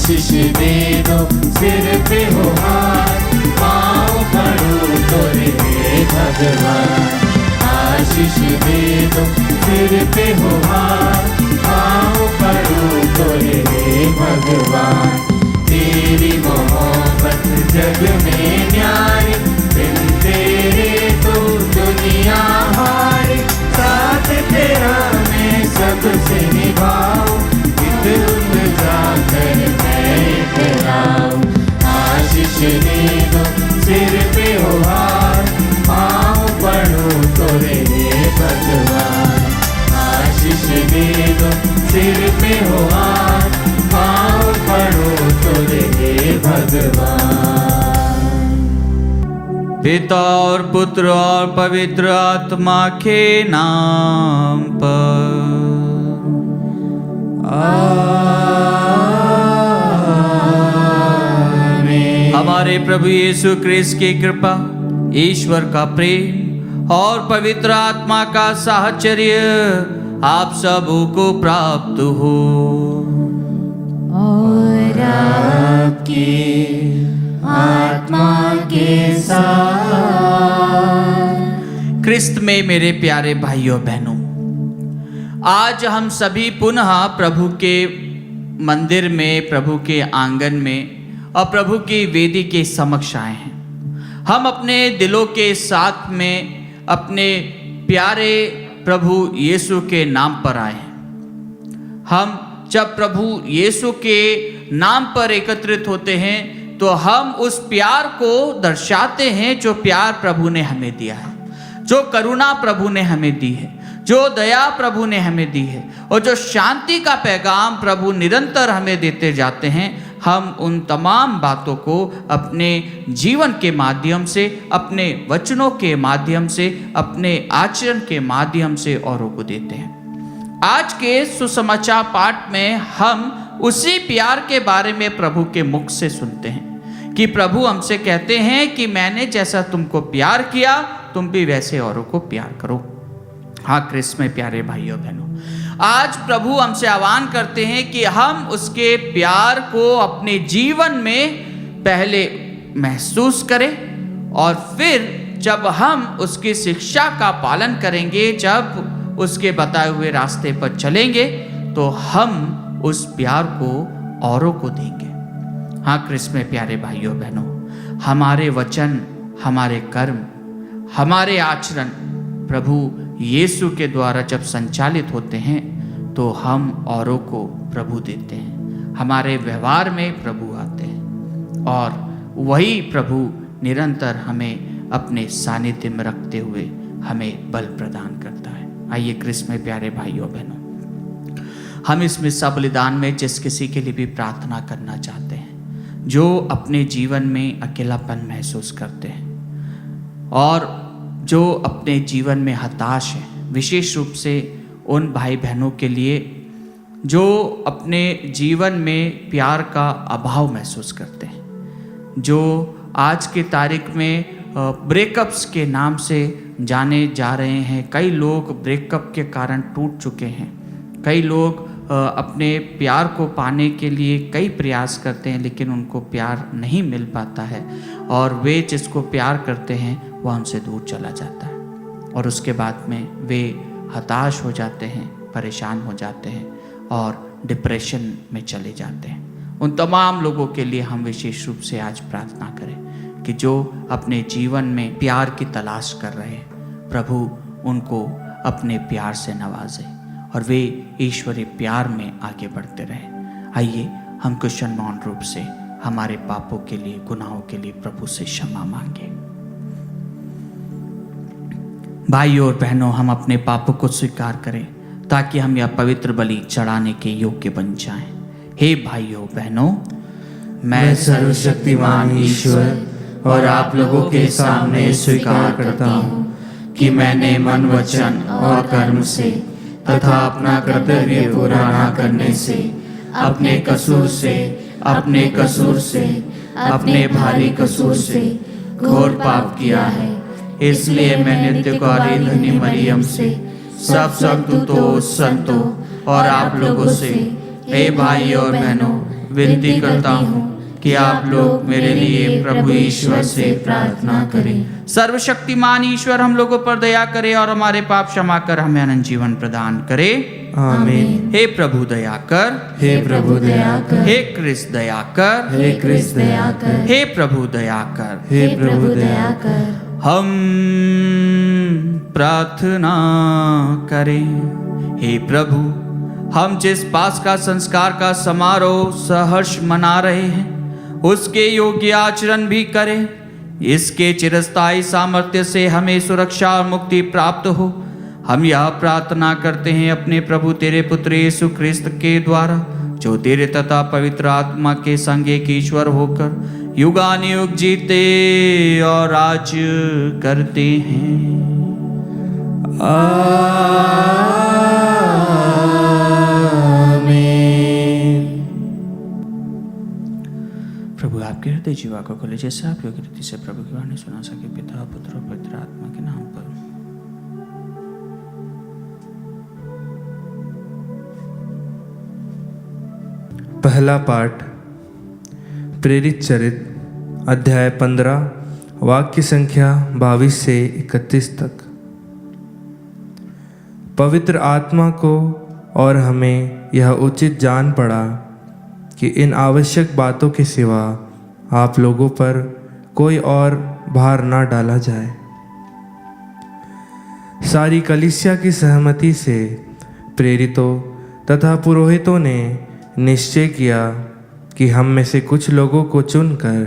आशीष दे दो, सिर पे हो हाथ, पाँव पड़ो तोरे हे भगवान। आशीष दे दो, सिर पे हो हाथ, पाँव पड़ो तोरे हे भगवान। तेरी मोहब्बत जग में न्यारी, बिन तेरे तो दुनिया हारी। साथ तेरा मैं सबसे निभाऊं, इधर जाकर मैं कराऊं। आशीष दे दो, सिर पे हो हाथ, पाँव पड़ो तोरे हे भगवान। आशीष दे दो, सिर पे हो हाथ, पाँव पड़ो तोरे हे भगवान। पिता और पुत्र और पवित्र आत्मा के नाम पर आमीन। हमारे प्रभु यीशु क्रिस्त की कृपा, ईश्वर का प्रेम और पवित्र आत्मा का साहचर्य आप सबों को प्राप्त हो। और आपकी आत्मा के साथ। क्रिस्त में मेरे प्यारे भाइयों बहनों, आज हम सभी पुनः प्रभु के मंदिर में, प्रभु के आंगन में और प्रभु की वेदी के समक्ष आए हैं। हम अपने दिलों के साथ में अपने प्यारे प्रभु यीशु के नाम पर आए हैं। हम जब प्रभु यीशु के नाम पर एकत्रित होते हैं तो हम उस प्यार को दर्शाते हैं जो प्यार प्रभु ने हमें दिया है, जो करुणा प्रभु ने हमें दी है, जो दया प्रभु ने हमें दी है और जो शांति का पैगाम प्रभु निरंतर हमें देते जाते हैं। हम उन तमाम बातों को अपने जीवन के माध्यम से, अपने वचनों के माध्यम से, अपने आचरण के माध्यम से औरों को देते हैं। आज के सुसमाचार पाठ में हम उसी प्यार के बारे में प्रभु के मुख से सुनते हैं कि प्रभु हमसे कहते हैं कि मैंने जैसा तुमको प्यार किया तुम भी वैसे औरों को प्यार करो। हाँ क्रिस्त में प्यारे भाइयों बहनों, आज प्रभु हमसे आह्वान करते हैं कि हम उसके प्यार को अपने जीवन में पहले महसूस करें और फिर जब हम उसकी शिक्षा का पालन करेंगे, जब उसके बताए हुए रास्ते पर चलेंगे तो हम उस प्यार को औरों को देंगे। हाँ क्रिस्त में प्यारे भाइयों बहनों, हमारे वचन, हमारे कर्म, हमारे आचरण प्रभु यीशु के द्वारा जब संचालित होते हैं तो हम औरों को प्रभु देते हैं। हमारे व्यवहार में प्रभु आते हैं और वही प्रभु निरंतर हमें अपने सानिध्य में रखते हुए हमें बल प्रदान करता है। आइए क्रिस्त में प्यारे भाइयों बहनों, हम इस मिस्सा बलिदान में जिस किसी के लिए भी प्रार्थना करना चाहते हैं जो अपने जीवन में अकेलापन महसूस करते हैं और जो अपने जीवन में हताश है, विशेष रूप से उन भाई बहनों के लिए जो अपने जीवन में प्यार का अभाव महसूस करते हैं, जो आज की तारीख में ब्रेकअप्स के नाम से जाने जा रहे हैं। कई लोग ब्रेकअप के कारण टूट चुके हैं। कई लोग अपने प्यार को पाने के लिए कई प्रयास करते हैं लेकिन उनको प्यार नहीं मिल पाता है और वे जिसको प्यार करते हैं वह उनसे दूर चला जाता है और उसके बाद में वे हताश हो जाते हैं, परेशान हो जाते हैं और डिप्रेशन में चले जाते हैं। उन तमाम लोगों के लिए हम विशेष रूप से आज प्रार्थना करें कि जो अपने जीवन में प्यार की तलाश कर रहे हैं, प्रभु उनको अपने प्यार से नवाजे और वे ईश्वरीय प्यार में आगे बढ़ते रहें। आइए हम क्वेश्चन मौन रूप से हमारे पापों के लिए, गुनाहों के लिए प्रभु से क्षमा मांगे। भाइयों और बहनों, हम अपने पापों को स्वीकार करें ताकि हम यह पवित्र बलि चढ़ाने के योग्य बन जाएं। हे भाइयों बहनों, मैं सर्वशक्तिमान ईश्वर और आप लोगों के सामने स्वीकार करता हूँ कि मैंने मन, वचन और कर्म से तथा अपना कर्तव्य पूरा न करने से, अपने कसूर से, अपने भारी कसूर से घोर पाप किया है। इसलिए मैं नित्य गौरी धनी मरियम से, सब दूतों, संतों और आप लोगों से, हे भाइयों और बहनों, विनती करता हूँ कि आप लोग मेरे लिए प्रभु ईश्वर से प्रार्थना करें। सर्वशक्तिमान ईश्वर हम लोगों पर दया करे और हमारे पाप क्षमा कर हमें अनंत जीवन प्रदान करे। आमीन। हे प्रभु दया कर, हे प्रभु दया कर, हे क्रिस्त दया कर, हे क्रिस्त दया कर, हे प्रभु दया कर। हे प्रभु दया कर। हम प्रार्थना करें। हे प्रभु, हम जिस पास्का संस्कार का समारोह सहर्ष मना रहे हैं उसके योग्य आचरण भी करें। इसके चिरस्थायी सामर्थ्य से हमें सुरक्षा और मुक्ति प्राप्त हो। हम यह प्रार्थना करते हैं अपने प्रभु तेरे पुत्र यीशु क्रिस्त के द्वारा, जो तेरे तथा पवित्र आत्मा के संग एक ईश्वर होकर युगानुयुग जीते और राज करते हैं। प्रभु आपके हृदय जीवा को खोले, जैसे आप योग्य रीति से प्रभु की वाणी सुना सके। पिता पुत्र और पवित्र आत्मा के नाम पर। पहला पाठ प्रेरित चरित अध्याय 15 वाक्य संख्या 22 से 31 तक। पवित्र आत्मा को और हमें यह उचित जान पड़ा कि इन आवश्यक बातों के सिवा आप लोगों पर कोई और भार ना डाला जाए। सारी कलीसिया की सहमति से प्रेरितों तथा पुरोहितों ने निश्चय किया कि हम में से कुछ लोगों को चुनकर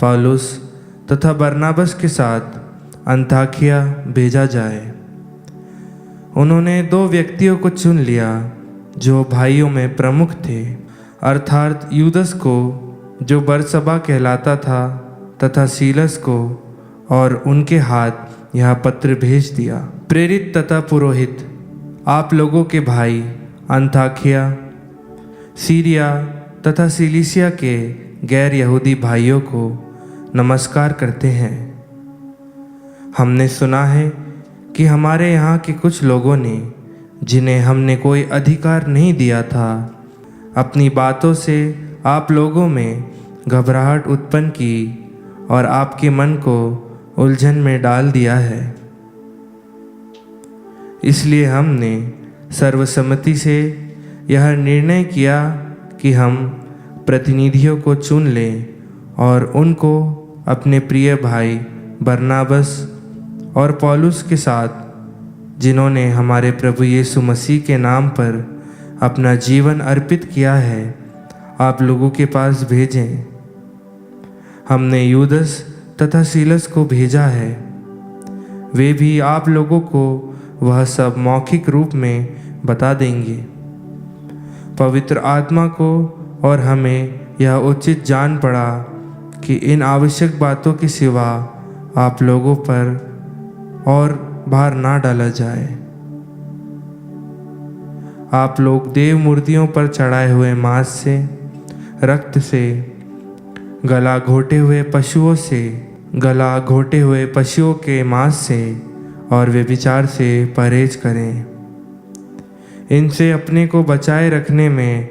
पौलुस तथा बरनाबस के साथ अंताकिया भेजा जाए। उन्होंने 2 व्यक्तियों को चुन लिया जो भाइयों में प्रमुख थे, अर्थात यूदस को जो बरसबा कहलाता था तथा सीलस को, और उनके हाथ यह पत्र भेज दिया। प्रेरित तथा पुरोहित आप लोगों के भाई अंताकिया, सीरिया तथा सिलिसिया के गैर यहूदी भाइयों को नमस्कार करते हैं। हमने सुना है कि हमारे यहाँ के कुछ लोगों ने, जिन्हें हमने कोई अधिकार नहीं दिया था, अपनी बातों से आप लोगों में घबराहट उत्पन्न की और आपके मन को उलझन में डाल दिया है। इसलिए हमने सर्वसम्मति से यह निर्णय किया कि हम प्रतिनिधियों को चुन लें और उनको अपने प्रिय भाई बरनाबस और पौलुस के साथ, जिन्होंने हमारे प्रभु यीशु मसीह के नाम पर अपना जीवन अर्पित किया है, आप लोगों के पास भेजें। हमने यूदस तथा सीलस को भेजा है। वे भी आप लोगों को वह सब मौखिक रूप में बता देंगे। पवित्र आत्मा को और हमें यह उचित जान पड़ा कि इन आवश्यक बातों के सिवा आप लोगों पर और भार ना डाला जाए। आप लोग देव मूर्तियों पर चढ़ाए हुए मांस से, रक्त से, गला घोटे हुए पशुओं के मांस से और व्यभिचार से परहेज करें। इनसे अपने को बचाए रखने में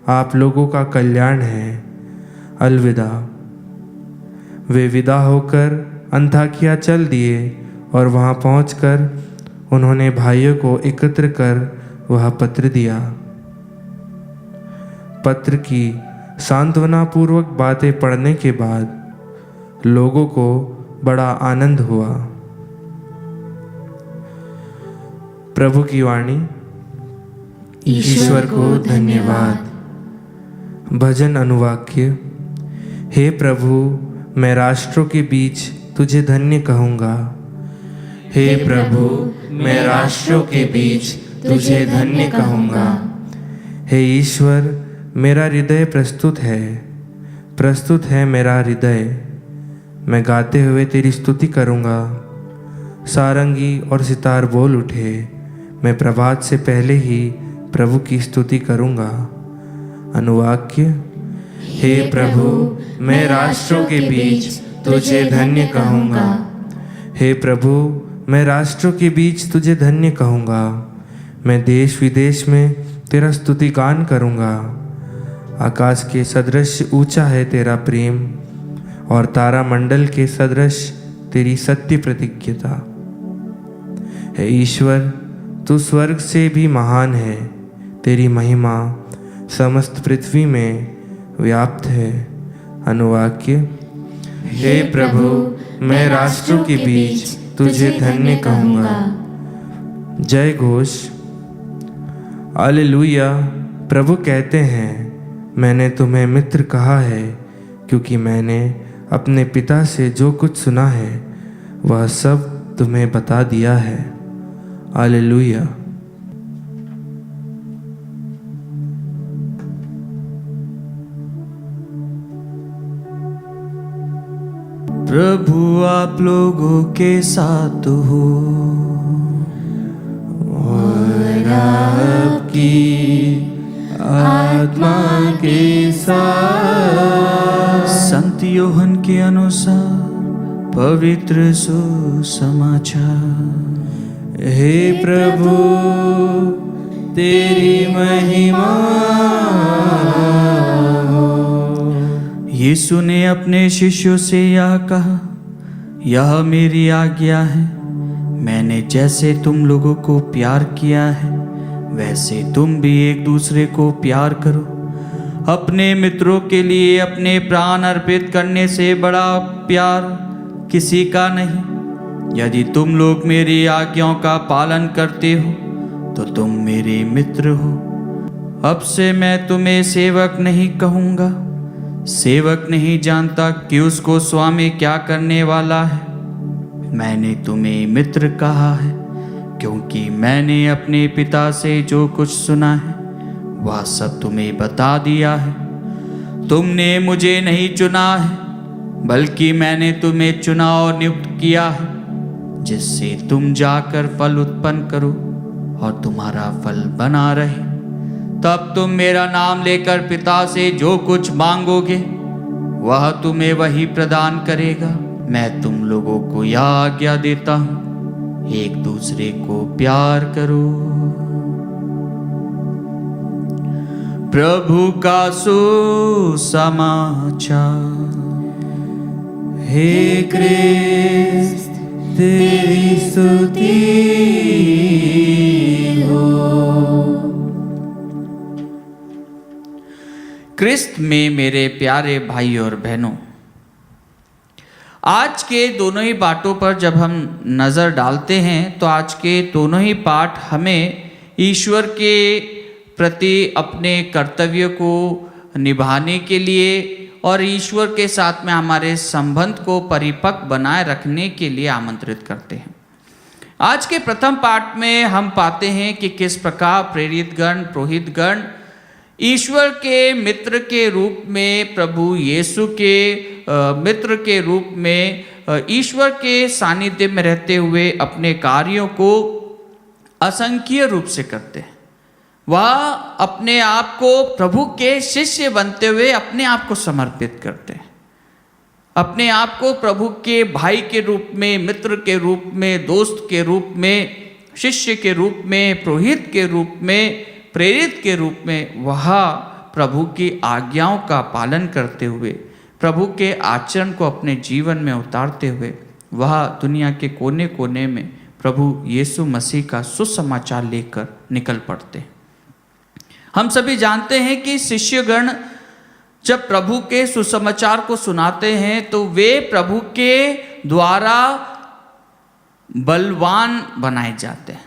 आप लोगों का कल्याण है। अलविदा। वे विदा होकर अंताकिया चल दिए और वहाँ पहुंचकर उन्होंने भाइयों को एकत्र कर वह पत्र दिया। पत्र की सांत्वनापूर्वक बातें पढ़ने के बाद लोगों को बड़ा आनंद हुआ। प्रभु की वाणी। ईश्वर को धन्यवाद। भजन अनुवाक्य। हे प्रभु, मैं राष्ट्रों के बीच तुझे धन्य कहूँगा। हे प्रभु, मैं राष्ट्रों के बीच तुझे धन्य कहूँगा। हे ईश्वर, मेरा हृदय प्रस्तुत है मेरा हृदय। मैं गाते हुए तेरी स्तुति करूँगा। सारंगी और सितार बोल उठे। मैं प्रभात से पहले ही प्रभु की स्तुति करूँगा। अनुवाक्य। हे प्रभु, मैं राष्ट्रों के बीच तुझे धन्य कहूँगा। हे प्रभु, मैं राष्ट्रों के बीच तुझे धन्य कहूँगा। मैं देश विदेश में तेरा स्तुति गान करूँगा। आकाश के सदृश ऊंचा है तेरा प्रेम, और तारामंडल के सदृश तेरी सत्य प्रतिज्ञता। हे ईश्वर, तू स्वर्ग से भी महान है, तेरी महिमा समस्त पृथ्वी में व्याप्त है। अनुवाक्य: हे प्रभु, मैं राष्ट्रों के बीच तुझे धन्य कहूँगा। जय घोष। हालेलुया। प्रभु कहते हैं, मैंने तुम्हें मित्र कहा है, क्योंकि मैंने अपने पिता से जो कुछ सुना है वह सब तुम्हें बता दिया है। हालेलुया। प्रभु आप लोगों के साथ हो और आपकी आत्मा के साथ। संत यूहन्ना के अनुसार पवित्र सुसमाचार। हे प्रभु, तेरी महिमा हो। यीशु ने अपने शिष्यों से यह कहा, यह मेरी आज्ञा है, मैंने जैसे तुम लोगों को प्यार किया है वैसे तुम भी एक दूसरे को प्यार करो। अपने मित्रों के लिए अपने प्राण अर्पित करने से बड़ा प्यार किसी का नहीं। यदि तुम लोग मेरी आज्ञाओं का पालन करते हो तो तुम मेरे मित्र हो। अब से मैं तुम्हें सेवक नहीं कहूँगा, सेवक नहीं जानता कि उसको स्वामी क्या करने वाला है। मैंने तुम्हें मित्र कहा है, क्योंकि मैंने अपने पिता से जो कुछ सुना है वह सब तुम्हें बता दिया है। तुमने मुझे नहीं चुना है, बल्कि मैंने तुम्हें चुना और नियुक्त किया है, जिससे तुम जाकर फल उत्पन्न करो और तुम्हारा फल बना रहे। तब तुम मेरा नाम लेकर पिता से जो कुछ मांगोगे वह तुम्हें वही प्रदान करेगा। मैं तुम लोगों को यह आज्ञा देता हूँ, एक दूसरे को प्यार करो। प्रभु का सुसमाचार। हे क्रिस्त, तेरी स्तुति हो। क्रिस्त में मेरे प्यारे भाई और बहनों, आज के दोनों ही पाठों पर जब हम नज़र डालते हैं तो आज के दोनों ही पाठ हमें ईश्वर के प्रति अपने कर्तव्य को निभाने के लिए और ईश्वर के साथ में हमारे संबंध को परिपक्व बनाए रखने के लिए आमंत्रित करते हैं। आज के प्रथम पाठ में हम पाते हैं कि किस प्रकार प्रेरित गण, पुरोहित गण ईश्वर के मित्र के रूप में, प्रभु यीशु के मित्र के रूप में ईश्वर के सानिध्य में रहते हुए अपने कार्यों को असंख्य रूप से करते हैं। वह अपने आप को प्रभु के शिष्य बनते हुए अपने आप को समर्पित करते हैं, अपने आप को प्रभु के भाई के रूप में, मित्र के रूप में, दोस्त के रूप में, शिष्य के रूप में, पुरोहित के रूप में, प्रेरित के रूप में वह प्रभु की आज्ञाओं का पालन करते हुए, प्रभु के आचरण को अपने जीवन में उतारते हुए वह दुनिया के कोने कोने में प्रभु यीशु मसीह का सुसमाचार लेकर निकल पड़ते हैं। हम सभी जानते हैं कि शिष्यगण जब प्रभु के सुसमाचार को सुनाते हैं तो वे प्रभु के द्वारा बलवान बनाए जाते हैं,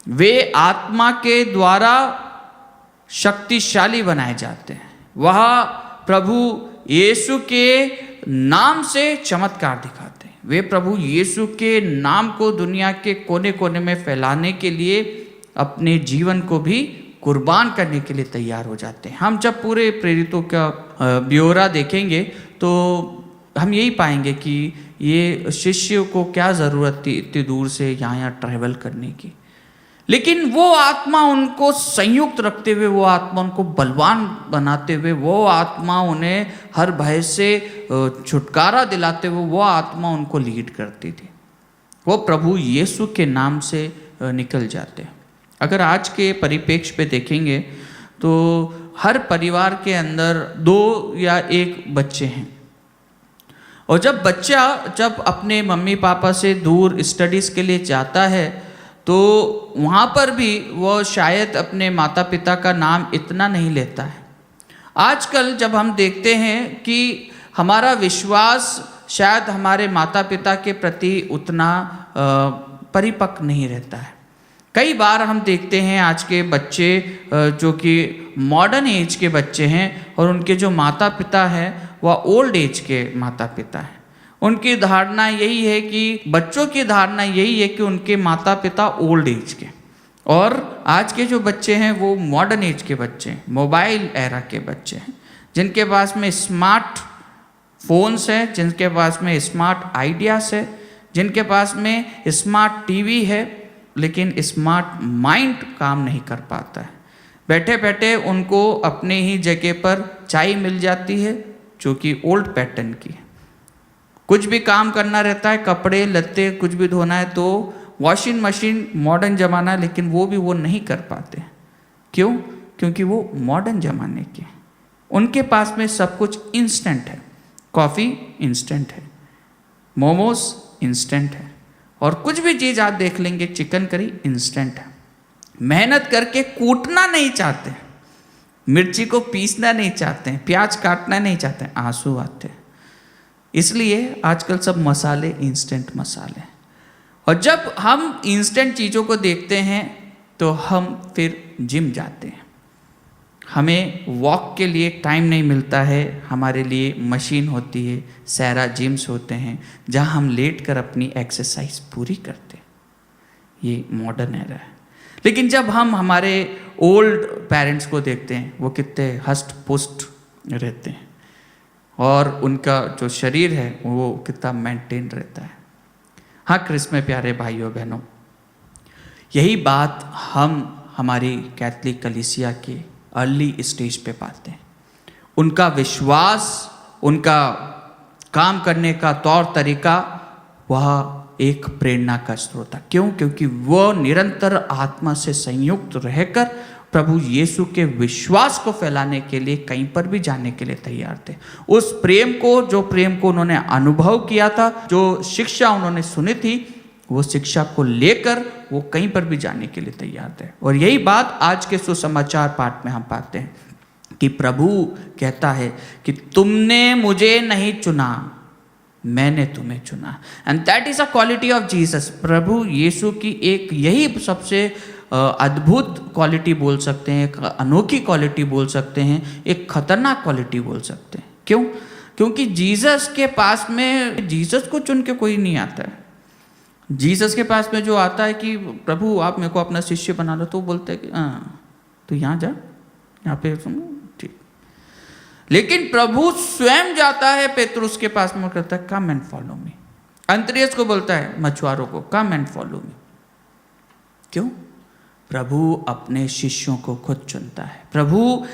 वे आत्मा के द्वारा शक्तिशाली बनाए जाते हैं। वह प्रभु यीशु के नाम से चमत्कार दिखाते हैं, वे प्रभु यीशु के नाम को दुनिया के कोने कोने में फैलाने के लिए अपने जीवन को भी कुर्बान करने के लिए तैयार हो जाते हैं। हम जब पूरे प्रेरितों का ब्यौरा देखेंगे तो हम यही पाएंगे कि ये शिष्यों को क्या ज़रूरत थी इतनी दूर से यहाँ ट्रैवल करने की, लेकिन वो आत्मा उनको संयुक्त रखते हुए, वो आत्मा उनको बलवान बनाते हुए, वो आत्मा उन्हें हर भय से छुटकारा दिलाते हुए वो आत्मा उनको लीड करती थी। वो प्रभु यीशु के नाम से निकल जाते हैं। अगर आज के परिप्रेक्ष्य पे देखेंगे तो हर परिवार के अंदर 2 या 1 बच्चे हैं। और जब बच्चा अपने मम्मी पापा से दूर स्टडीज़ के लिए जाता है तो वहाँ पर भी वो शायद अपने माता पिता का नाम इतना नहीं लेता है। आजकल जब हम देखते हैं कि हमारा विश्वास शायद हमारे माता पिता के प्रति उतना परिपक्व नहीं रहता है। कई बार हम देखते हैं आज के बच्चे जो कि मॉडर्न एज के बच्चे हैं और उनके जो माता पिता हैं वह ओल्ड एज के माता पिता हैं। उनकी धारणा यही है कि बच्चों की धारणा यही है कि उनके माता पिता ओल्ड एज के, और आज के जो बच्चे हैं वो मॉडर्न एज के बच्चे हैं, मोबाइल एरा के बच्चे हैं, जिनके पास में स्मार्ट फोन्स हैं, जिनके पास में स्मार्ट आइडियाज़ है, जिनके पास में स्मार्ट टीवी है, लेकिन स्मार्ट माइंड काम नहीं कर पाता है। बैठे बैठे उनको अपने ही जगह पर चाय मिल जाती है जो कि ओल्ड पैटर्न की है। कुछ भी काम करना रहता है, कपड़े लत्ते कुछ भी धोना है तो वॉशिंग मशीन, मॉडर्न ज़माना, लेकिन वो नहीं कर पाते। क्यों? क्योंकि वो मॉडर्न ज़माने के हैं। उनके पास में सब कुछ इंस्टेंट है। कॉफ़ी इंस्टेंट है, मोमोज इंस्टेंट है, और कुछ भी चीज़ आप देख लेंगे, चिकन करी इंस्टेंट है। मेहनत करके कूटना नहीं चाहते, मिर्ची को पीसना नहीं चाहते हैं, प्याज काटना नहीं चाहते हैं, आंसू आते हैं। इसलिए आजकल सब मसाले इंस्टेंट मसाले। और जब हम इंस्टेंट चीज़ों को देखते हैं तो हम फिर जिम जाते हैं। हमें वॉक के लिए टाइम नहीं मिलता है, हमारे लिए मशीन होती है, सैरा जिम्स होते हैं जहां हम लेट कर अपनी एक्सरसाइज पूरी करते हैं। ये मॉडर्न एरा है। लेकिन जब हम हमारे ओल्ड पेरेंट्स को देखते हैं, वो कितने हष्ट पुष्ट रहते हैं और उनका जो शरीर है वो कितना मेंटेन रहता है। हाँ क्रिस्त में प्यारे भाइयों बहनों, यही बात हम हमारी कैथलिक कलीसिया के अर्ली स्टेज पे पाते हैं। उनका विश्वास, उनका काम करने का तौर तरीका, वह एक प्रेरणा का स्रोत था। क्यों? क्योंकि वह निरंतर आत्मा से संयुक्त रहकर प्रभु यीशु के विश्वास को फैलाने के लिए कहीं पर भी जाने के लिए तैयार थे। उस प्रेम को उन्होंने अनुभव किया था, जो शिक्षा उन्होंने सुनी थी, वो शिक्षा को लेकर वो कहीं पर भी जाने के लिए तैयार थे। और यही बात आज के सुसमाचार पाठ में हम पाते हैं कि प्रभु कहता है कि तुमने मुझे नहीं चुना, मैंने तुम्हें चुना। And that is a quality of Jesus. प्रभु यीशु की एक यही सबसे अद्भुत क्वालिटी बोल सकते हैं, एक अनोखी क्वालिटी बोल सकते हैं, एक खतरनाक क्वालिटी बोल सकते हैं। क्यों? क्योंकि जीसस के पास में, जीसस को चुन के कोई नहीं आता है। जीसस के पास में जो आता है कि प्रभु आप मेरे को अपना शिष्य बना लो, तो बोलते हैं कि तो यहाँ जा, यहाँ पे सुनो, ठीक। लेकिन प्रभु स्वयं जाता है पेतरुस के पास में, कहता है कम एंड फॉलो मी। अंतरियस को बोलता है, मछुआरों को, कम एंड फॉलो मी। क्यों? प्रभु अपने शिष्यों को खुद चुनता है। प्रभु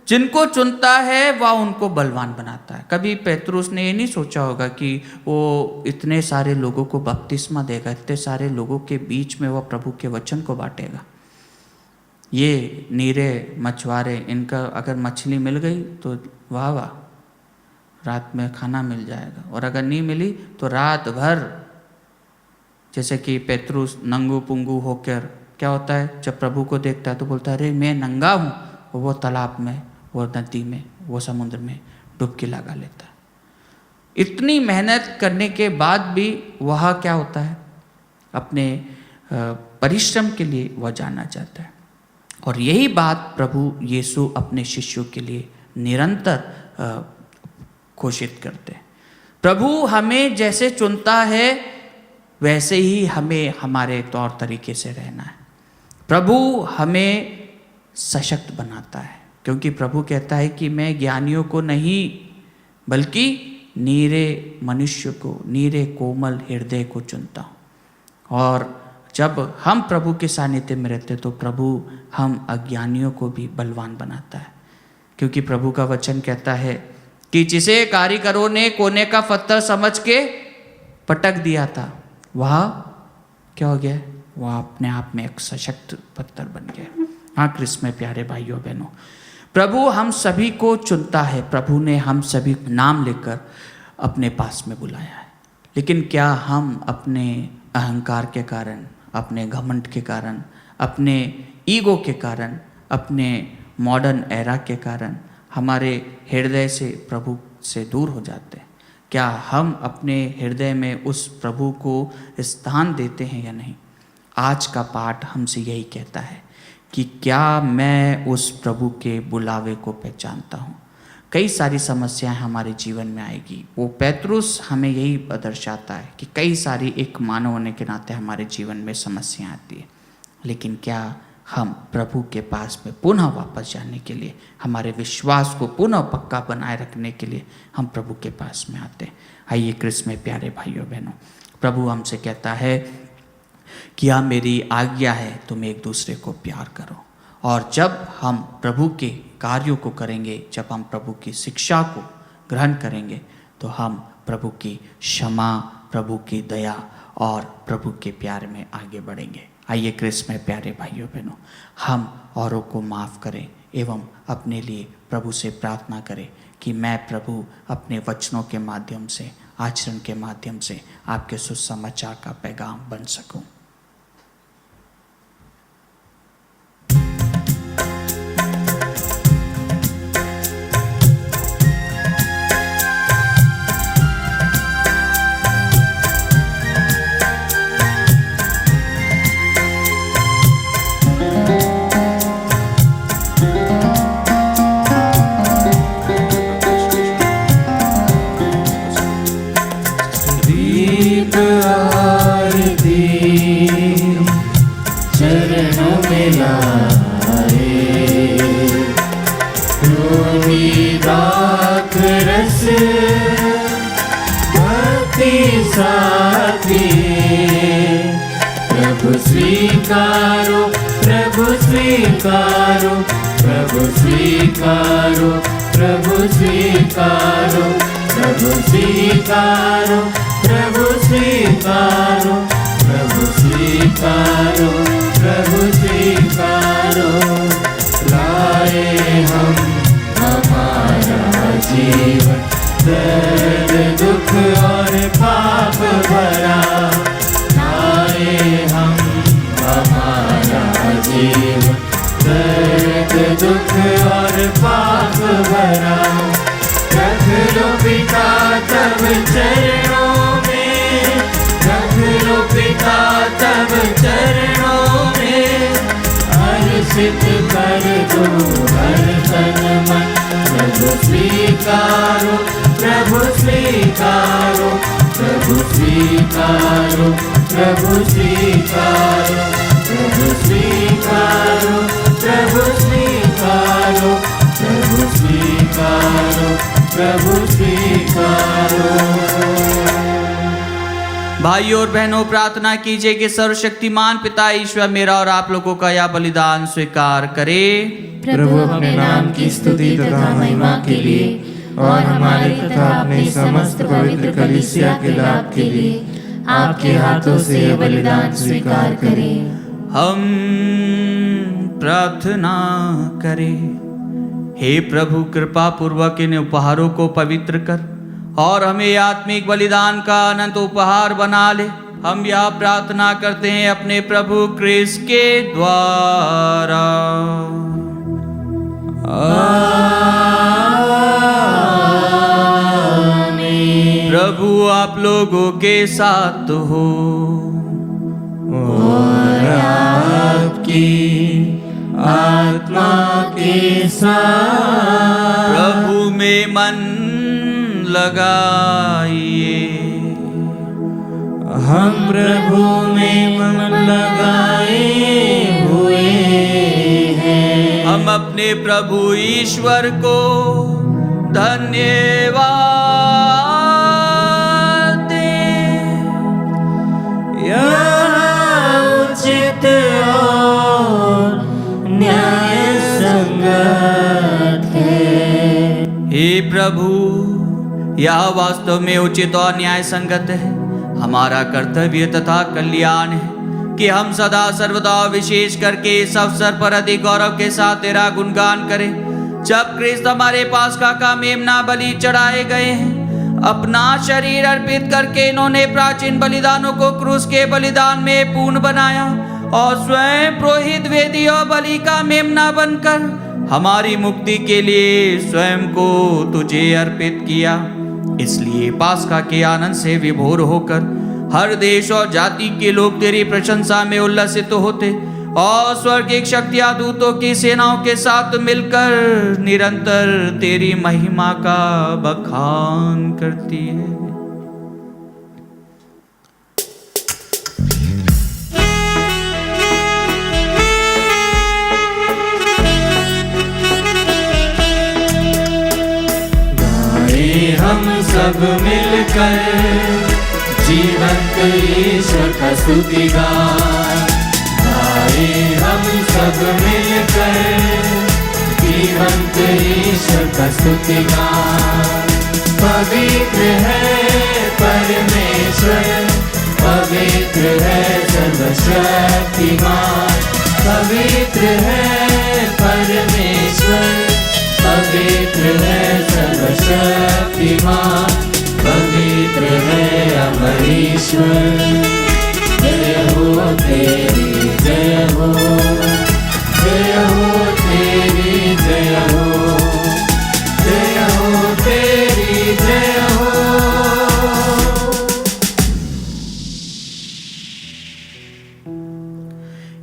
जिनको चुनता है वह उनको बलवान बनाता है। कभी पेतरुस ने ये नहीं सोचा होगा कि वो इतने सारे लोगों को बपतिस्मा देगा, इतने सारे लोगों के बीच में वह प्रभु के वचन को बांटेगा। ये नीरे मछुआरे, इनका अगर मछली मिल गई तो वाह वाह, रात में खाना मिल जाएगा, और अगर नहीं मिली तो रात भर, जैसे कि पेतरुस नंगू पुंगू होकर क्या होता है, जब प्रभु को देखता है तो बोलता है अरे मैं नंगा हूँ, और वो तालाब में, वो नदी में, वो समुद्र में डुबकी लगा लेता है। इतनी मेहनत करने के बाद भी वह क्या होता है, अपने परिश्रम के लिए वह जाना चाहता है। और यही बात प्रभु यीशु अपने शिष्यों के लिए निरंतर घोषित करते हैं। प्रभु हमें जैसे चुनता है वैसे ही हमें हमारे तौर तरीके से रहना है। प्रभु हमें सशक्त बनाता है, क्योंकि प्रभु कहता है कि मैं ज्ञानियों को नहीं बल्कि नीरे मनुष्य को, नीरे कोमल हृदय को चुनता हूँ। और जब हम प्रभु के सानिध्य में रहते तो प्रभु हम अज्ञानियों को भी बलवान बनाता है। क्योंकि प्रभु का वचन कहता है कि जिसे कारीगरों ने कोने का पत्थर समझ के पटक दिया था, वह क्या हो गया, वह अपने आप में एक सशक्त पत्थर बन गया। हाँ क्रिस्त में प्यारे भाइयों बहनों, प्रभु हम सभी को चुनता है, प्रभु ने हम सभी नाम लेकर अपने पास में बुलाया है। लेकिन क्या हम अपने अहंकार के कारण, अपने घमंड के कारण, अपने ईगो के कारण, अपने मॉडर्न एरा के कारण हमारे हृदय से प्रभु से दूर हो जाते हैं? क्या हम अपने हृदय में उस प्रभु को स्थान देते हैं या नहीं? आज का पाठ हमसे यही कहता है कि क्या मैं उस प्रभु के बुलावे को पहचानता हूँ? कई सारी समस्याएं हमारे जीवन में आएगी। वो पेतरुस हमें यही दर्शाता है कि कई सारी एक मानव होने के नाते हमारे जीवन में समस्याएं आती है, लेकिन क्या हम प्रभु के पास में पुनः वापस जाने के लिए, हमारे विश्वास को पुनः पक्का बनाए रखने के लिए हम प्रभु के पास में आते हैं? आइए क्रिस्त में प्यारे भाइयों बहनों, प्रभु हमसे कहता है कि यह मेरी आज्ञा है, तुम एक दूसरे को प्यार करो। और जब हम प्रभु के कार्यों को करेंगे, जब हम प्रभु की शिक्षा को ग्रहण करेंगे, तो हम प्रभु की क्षमा, प्रभु की दया और प्रभु के प्यार में आगे बढ़ेंगे। आइए क्रिस्त में प्यारे भाइयों बहनों, हम औरों को माफ़ करें एवं अपने लिए प्रभु से प्रार्थना करें कि मैं प्रभु अपने वचनों के माध्यम से, आचरण के माध्यम से आपके सुसमाचार का पैगाम बन सकूं। चरणों में लाए राख रस भक्ति साथी। प्रभु स्वीकारो, प्रभु स्वीकारो, प्रभु स्वीकारो, प्रभु स्वीकारो, प्रभु स्वीकारो, प्रभु स्वीकारो, प्रभु स्वीकारो, प्रभु स्वीकारो। लाए हम हमारा जीवन, दर्द दुख और पाप भरा। लाए हम हमारा जीवन, दर्द दुख और पाप भरा। रख लो पिता तब चरणों में, रख लो पिता तब चरणों में। हर्षित कर दो हर तन मन। प्रभु स्वीकारो, प्रभु स्वीकारो, प्रभु स्वीकारो, प्रभु स्वीकारो, प्रभु स्वीकारो, प्रभु स्वीकारो, प्रभु स्वीकारो, प्रभु स्वीकारो। भाइयों और बहनों, प्रार्थना कीजिए कि सर्वशक्तिमान पिता ईश्वर मेरा और आप लोगों का यह बलिदान स्वीकार करे। प्रभु अपने नाम की स्तुति तथा महिमा के लिए और हमारे तथा अपने समस्त पवित्र कलीसिया के लाभ के लिए आपके हाथों से यह बलिदान स्वीकार करें। हम प्रार्थना करें। हे प्रभु, कृपा पूर्वक इन उपहारों को पवित्र कर और हमें आत्मिक बलिदान का अनंत उपहार बना ले। हम यह प्रार्थना करते हैं अपने प्रभु क्रिस्त के द्वारा। आमीन। प्रभु आप लोगों के साथ हो और आपकी आत्मा के साथ। प्रभु में मन लगाइए। हम प्रभु में मन लगाए हुए हैं। हम अपने प्रभु ईश्वर को धन्यवाद दें। यह उचित और न्याय संगत है। हे प्रभु, यह वास्तव में उचित और न्याय संगत है, हमारा कर्तव्य तथा कल्याण है कि हम सदा सर्वदा विशेष करके इस अवसर पर अधिक गौरव के साथ तेरा गुणगान करें। जब ख्रिस्त हमारे पास्का का मेमना बलि चढ़ाए गए हैं, अपना शरीर अर्पित करके इन्होंने प्राचीन बलिदानों को क्रूस के बलिदान में पूर्ण बनाया और स्वयं पुरोहित, वेदी और बलि का मेमना बनकर हमारी मुक्ति के लिए स्वयं को तुझे अर्पित किया। इसलिए पास्का के आनंद से विभोर होकर हर देश और जाति के लोग तेरी प्रशंसा में उल्लसित होते और स्वर्गिक शक्तियां दूतों की सेनाओं के साथ मिलकर निरंतर तेरी महिमा का बखान करती है। हम सब मिलकर जीवंत ईश्वर का स्तुति गाए। हम सब मिलकर जीवंत ईश्वर का स्तुति गाए। पवित्र है परमेश्वर, पवित्र है सर्वशक्तिमान, पवित्र है परमेश्वर, पवित्र है सर्वशक्तिमान, पवित्र है अमर ईश्वर। जय हो तेरी जय हो, जय हो तेरी जय हो, जय हो तेरी जय हो।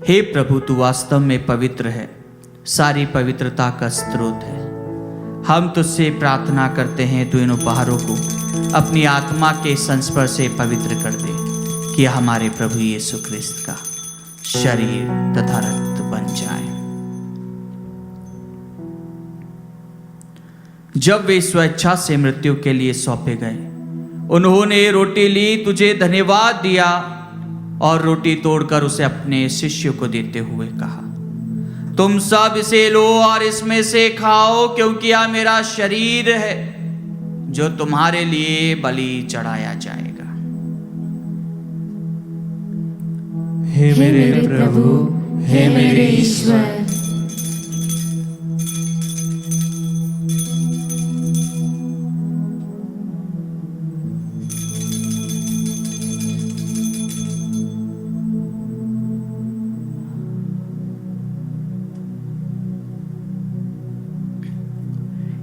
हे प्रभु, तू वास्तव में पवित्र है, सारी पवित्रता का स्रोत है। हम तुझसे प्रार्थना करते हैं, तू इन उपहारों को अपनी आत्मा के संस्पर्श से पवित्र कर दे कि हमारे प्रभु यीशु ख्रिस्त का शरीर तथा रक्त बन जाए। जब वे स्वेच्छा से मृत्यु के लिए सौंपे गए, उन्होंने रोटी ली, तुझे धन्यवाद दिया और रोटी तोड़कर उसे अपने शिष्यों को देते हुए कहा, तुम सब इसे लो और इसमें से खाओ, क्योंकि यह मेरा शरीर है जो तुम्हारे लिए बलि चढ़ाया जाएगा। हे मेरे प्रभु, हे मेरे ईश्वर,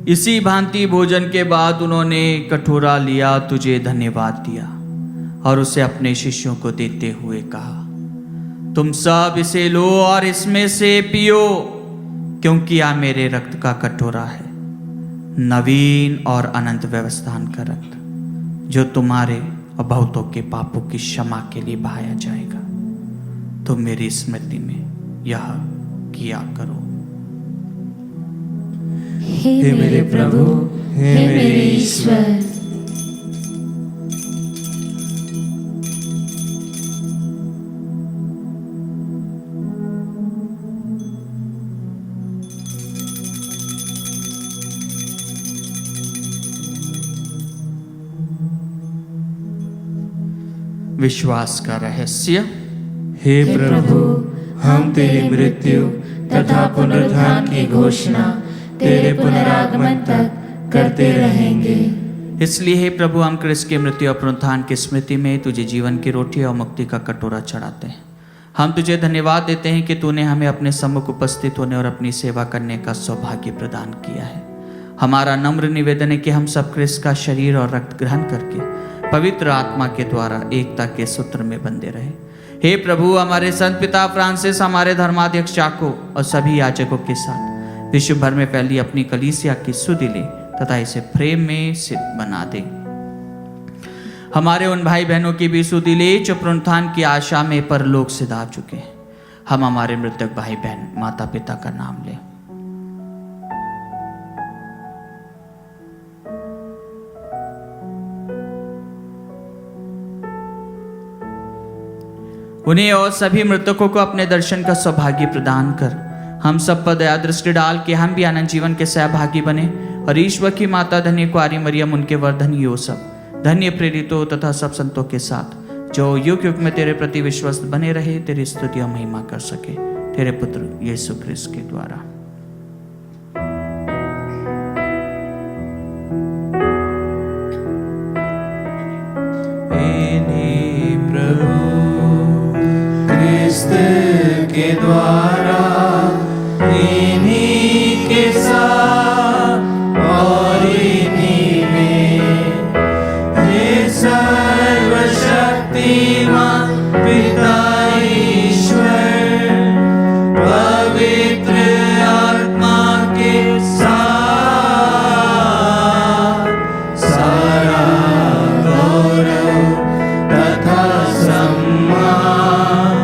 इसी भांति भोजन के बाद उन्होंने कटोरा लिया, तुझे धन्यवाद दिया और उसे अपने शिष्यों को देते हुए कहा, तुम सब इसे लो और इसमें से पियो, क्योंकि यह मेरे रक्त का कटोरा है, नवीन और अनंत व्यवस्थान का रक्त, जो तुम्हारे और बहुतों के पापों की क्षमा के लिए बहाया जाएगा। तुम मेरी स्मृति में यह किया करो। हे मेरे प्रभु, हे मेरे ईश्वर, विश्वास का रहस्य। हे प्रभु, हम तेरी मृत्यु तथा पुनरुत्थान की घोषणा तेरे पुनरागमन तक करते रहेंगे। इसलिए हे प्रभु, हम क्रिस्त की मृत्यु और पुनरुत्थान की स्मृति में तुझे जीवन की रोटी और मुक्ति का कटोरा चढ़ाते हैं। हम तुझे धन्यवाद देते हैं कि तूने हमें अपने सम्मुख उपस्थित होने और अपनी सेवा करने का सौभाग्य प्रदान किया है। हमारा नम्र निवेदन है कि हम सब क्रिस्त का शरीर और रक्त ग्रहण करके पवित्र आत्मा के द्वारा एकता के सूत्र में बंधे रहे। हे प्रभु, हमारे संत पिता फ्रांसिस, हमारे धर्माध्यक्ष चाको और सभी याजकों के साथ विश्व भर में फैली अपनी कलीसिया की सुधि ले तथा इसे प्रेम में सिद्ध बना दे। हमारे उन भाई बहनों की भी सुधि ले जो पुनरुत्थान की आशा में परलोक से जा चुके हैं। हम हमारे मृतक भाई बहन, माता पिता का नाम लें। उन्हें और सभी मृतकों को अपने दर्शन का सौभाग्य प्रदान कर हम सब पर दया दृष्टि डाल के हम भी अनंत जीवन के सहभागी बने और ईश्वर की माता धन्य कुआरी मरियम, उनके वर्धन यूसुफ, धन्य प्रेरितों तथा सब संतों के साथ जो युग युग में तेरे प्रति विश्वस्त बने रहे, तेरी स्तुति और महिमा कर सके, तेरे पुत्र यीशु ख्रिस्त के द्वारा। के द्वारा इन्हीं के साथ और इन्हीं में हे सर्वशक्तिमान पिता ईश्वर पवित्र आत्मा के साथ सारा गौरव तथा सम्मान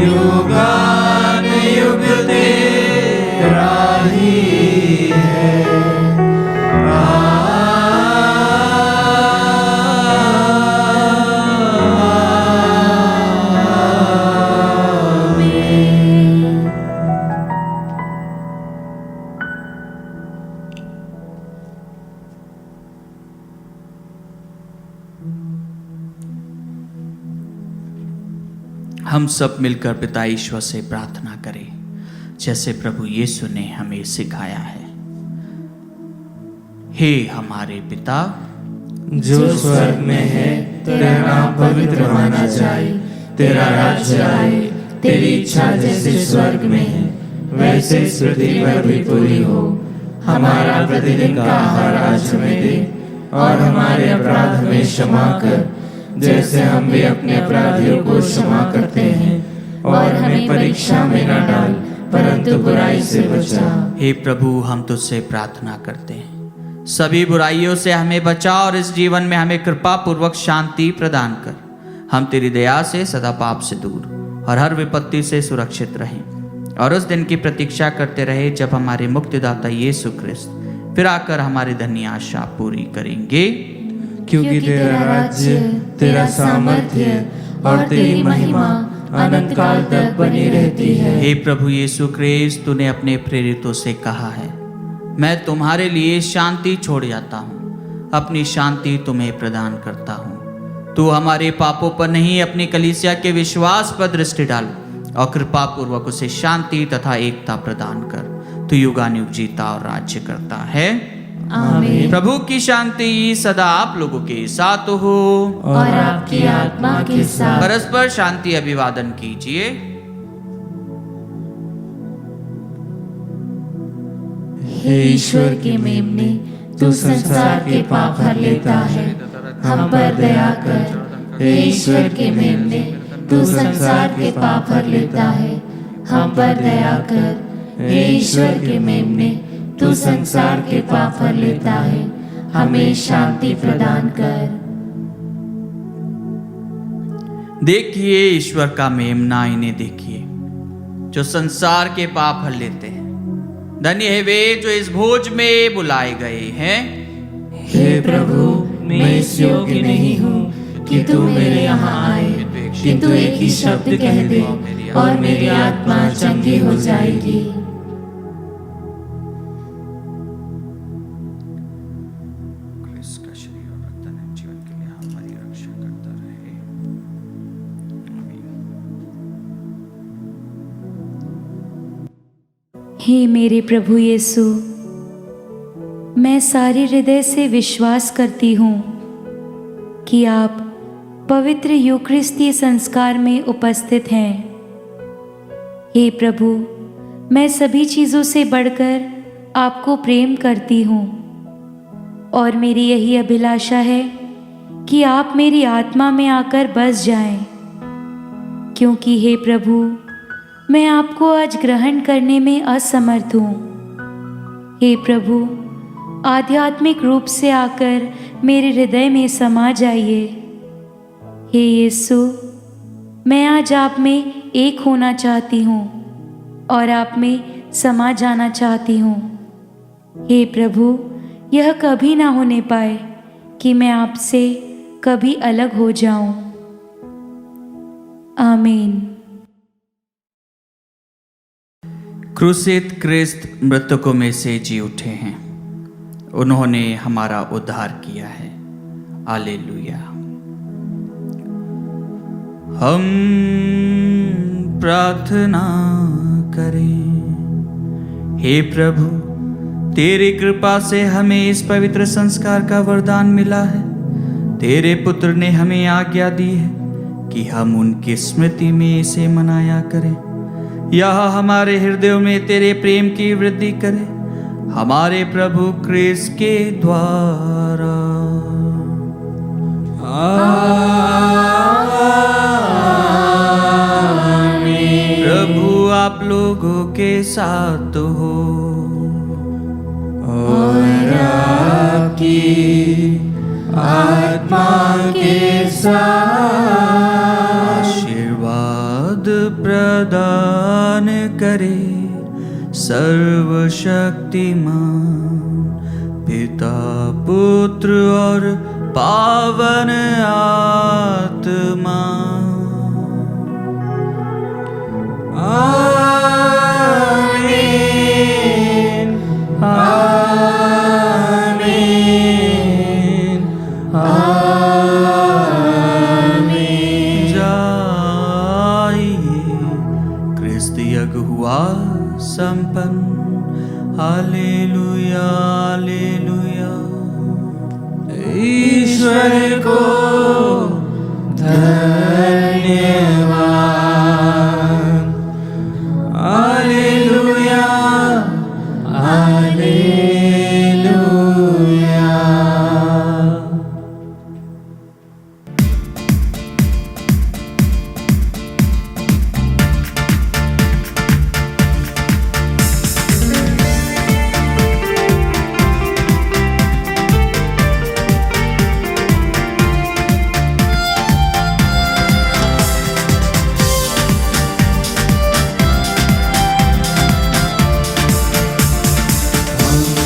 युगानुयुग तेरा ही है। हम सब मिलकर पिता ईश्वर से प्रार्थना करें जैसे प्रभु यीशु ने हमें सिखाया है। हे हमारे पिता जो स्वर्ग में है, तेरा नाम पवित्र माना जाए, तेरा राज्य आए, तेरी इच्छा जैसे स्वर्ग में है वैसे इस पृथ्वी पर भी पूरी हो। हमारा प्रतिदिन का आहार आज हमें दे और हमारे अपराध हमें क्षमा कर जैसे हम भी अपने अपराधियों को क्षमा करते हैं, और हमें परीक्षा में न डाल परंतु बुराई से बचा। हे प्रभु हम तुझसे प्रार्थना करते हैं, सभी बुराइयों से हमें बचा और इस जीवन में हमें कृपा पूर्वक शांति प्रदान कर। हम तेरी दया से सदा पाप से दूर और हर विपत्ति से सुरक्षित रहें और उस दिन की प्रतीक्षा करते रहे जब हमारे मुक्तिदाता यीशु ख्रिस्त फिर आकर हमारी धन्य आशा पूरी करेंगे। क्योंकि तेरा राज्य, तेरा सामर्थ्य और तेरी महिमा अनंत काल तक बनी रहती है। हे प्रभु यीशु ख्रिस्त, तूने अपने प्रेरितों से कहा है, मैं तुम्हारे लिए शांति छोड़ जाता हूँ, अपनी शांति तुम्हें प्रदान करता हूँ। तू हमारे पापों पर नहीं अपनी कलीसिया के विश्वास पर दृष्टि डाल और कृपा पूर्वक उसे शांति तथा एकता प्रदान कर। तू युगानुयुग जीता और राज्य करता है। आमीन। प्रभु की शांति सदा आप लोगों के साथ हो और आपकी आत्मा के साथ। परस्पर शांति अभिवादन कीजिए। हे ईश्वर के मेमने, तू संसार के पाप हर लेता है, हम पर दया कर। हे ईश्वर के मेमने, तू संसार के पाप हर लेता है, हम पर दया कर। हे ईश्वर के मेमने, तू संसार के पाप हर लेता है, हमें शांति प्रदान कर। देखिए ईश्वर का मेमना, इन्हें देखिए जो संसार के पाप हर लेते हैं। धन्य है वे जो इस भोज में बुलाए गए हैं। हे प्रभु, मैं इस योग्य नहीं हूँ कि तू मेरे यहाँ आए, किंतु एक ही शब्द कह दे और मेरी आत्मा चंगी हो जाएगी। इसका शरीर और रक्त जीवन के लिए हमारी रक्षा करता रहे। हे मेरे प्रभु यीशु, मैं सारे हृदय से विश्वास करती हूँ कि आप पवित्र यूकरिस्तीय संस्कार में उपस्थित हैं। हे प्रभु, मैं सभी चीज़ों से बढ़कर आपको प्रेम करती हूँ और मेरी यही अभिलाषा है कि आप मेरी आत्मा में आकर बस जाएं, क्योंकि हे प्रभु, मैं आपको आज ग्रहण करने में असमर्थ हूँ। हे प्रभु, आध्यात्मिक रूप से आकर मेरे हृदय में समा जाइए। हे यीशु, मैं आज आप में एक होना चाहती हूँ और आप में समा जाना चाहती हूँ। हे प्रभु, यह कभी ना होने पाए कि मैं आपसे कभी अलग हो जाऊं। आमीन। क्रूसित ख्रिस्त मृतकों में से जी उठे हैं, उन्होंने हमारा उद्धार किया है। हालेलुया। हम प्रार्थना करें। हे प्रभु, तेरी कृपा से हमें इस पवित्र संस्कार का वरदान मिला है। तेरे पुत्र ने हमें आज्ञा दी है कि हम उनकी स्मृति में इसे मनाया करें। यह हमारे हृदयों में तेरे प्रेम की वृद्धि करे, हमारे प्रभु क्रिस्त के द्वारा। आमीन। प्रभु आप लोगों के साथ हो और आपकी आत्मा के साथ। आशीर्वाद प्रदान करे सर्वशक्तिमान पिता पुत्र और पावन आत्मा। आमीन आमीन आमीन। जाइए, क्रिस्त यज्ञ हुआ संपन्न। Hallelujah hallelujah. ईश्वर को धन्यवाद। Hallelujah hallelujah.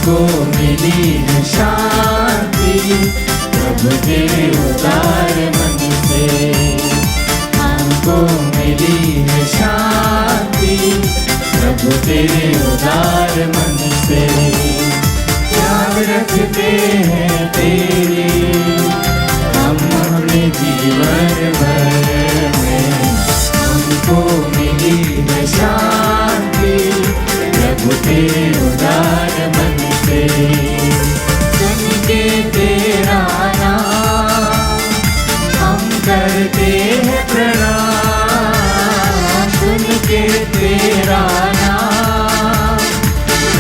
को मिली है शांति प्रभु तेरे उदार मन से। हमको मिली है शांति प्रभु तेरे उदार मन से। याद रखते हैं तेरे हम अपने जीवन भर में। हमको मिली है शांति प्रभु तेरे उदार मन से। सुन के तेरा नाम हम करते हैं प्रणाम। सुन के तेरा नाम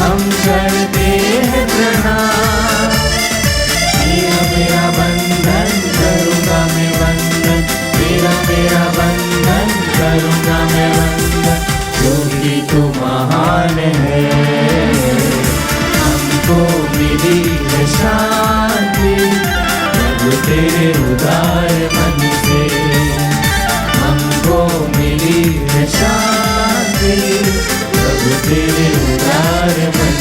हम करते हैं प्रणाम। तेरा मेरा बंधन करूँगा मैं बंधन। तेरा मेरा बंधन करूँगा मैं बंधन। क्योंकि तू महान है। हमको मिली है शांति प्रभु तेरे उदार मन से। हमको मिली है शांति प्रभु तेरे उदार मन